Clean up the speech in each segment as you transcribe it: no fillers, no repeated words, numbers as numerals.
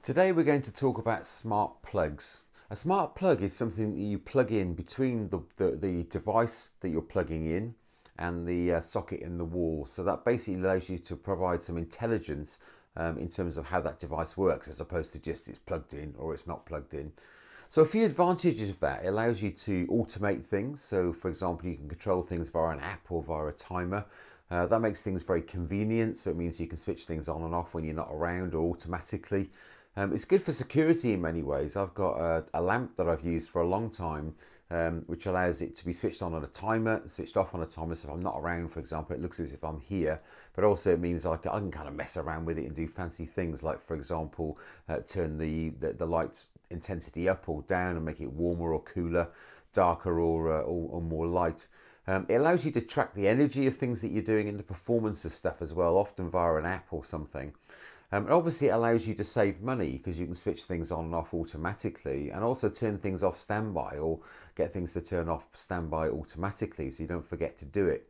Today we're going to talk about smart plugs. A smart plug is something that you plug in between the device that you're plugging in and the socket in the wall. So that basically allows you to provide some intelligence in terms of how that device works, as opposed to just it's plugged in or it's not plugged in. So a few advantages of that: it allows you to automate things. So for example, you can control things via an app or via a timer. That makes things very convenient, so it means you can switch things on and off when you're not around or automatically. It's good for security in many ways. I've got a lamp that I've used for a long time, which allows it to be switched on a timer, switched off on a timer. So if I'm not around, for example, it looks as if I'm here, but also it means I can kind of mess around with it and do fancy things, like, for example, turn the light intensity up or down and make it warmer or cooler, darker or more light. It allows you to track the energy of things that you're doing and the performance of stuff as well, often via an app or something. And obviously it allows you to save money because you can switch things on and off automatically, and also turn things off standby or get things to turn off standby automatically so you don't forget to do it.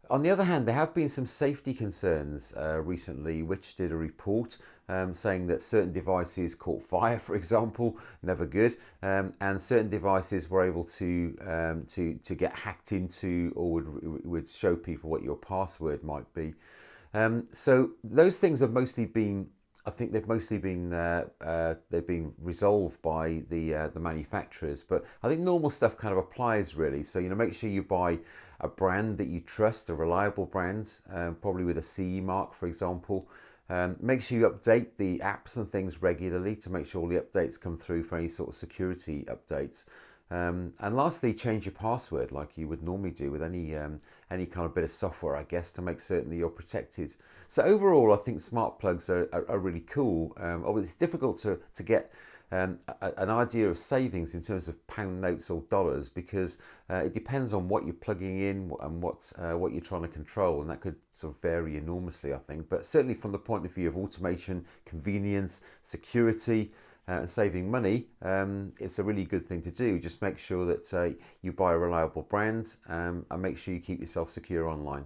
On the other hand, there have been some safety concerns recently, which did a report saying that certain devices caught fire, for example, never good, and certain devices were able to get hacked into, or would show people what your password might be. So those things have mostly been, I think they've mostly been they've been resolved by the manufacturers. But I think normal stuff kind of applies really. So make sure you buy a brand that you trust, a reliable brand, probably with a CE mark, for example. Make sure you update the apps and things regularly to make sure all the updates come through for any sort of security updates. And lastly, change your password like you would normally do with any kind of bit of software, I guess, to make certain that you're protected. So overall, I think smart plugs are really cool. Obviously, it's difficult to get an idea of savings in terms of pound notes or dollars, because it depends on what you're plugging in and what you're trying to control, and that could sort of vary enormously, I think. But certainly from the point of view of automation, convenience, security, and saving money, it's a really good thing to do. Just make sure that you buy a reliable brand, and make sure you keep yourself secure online.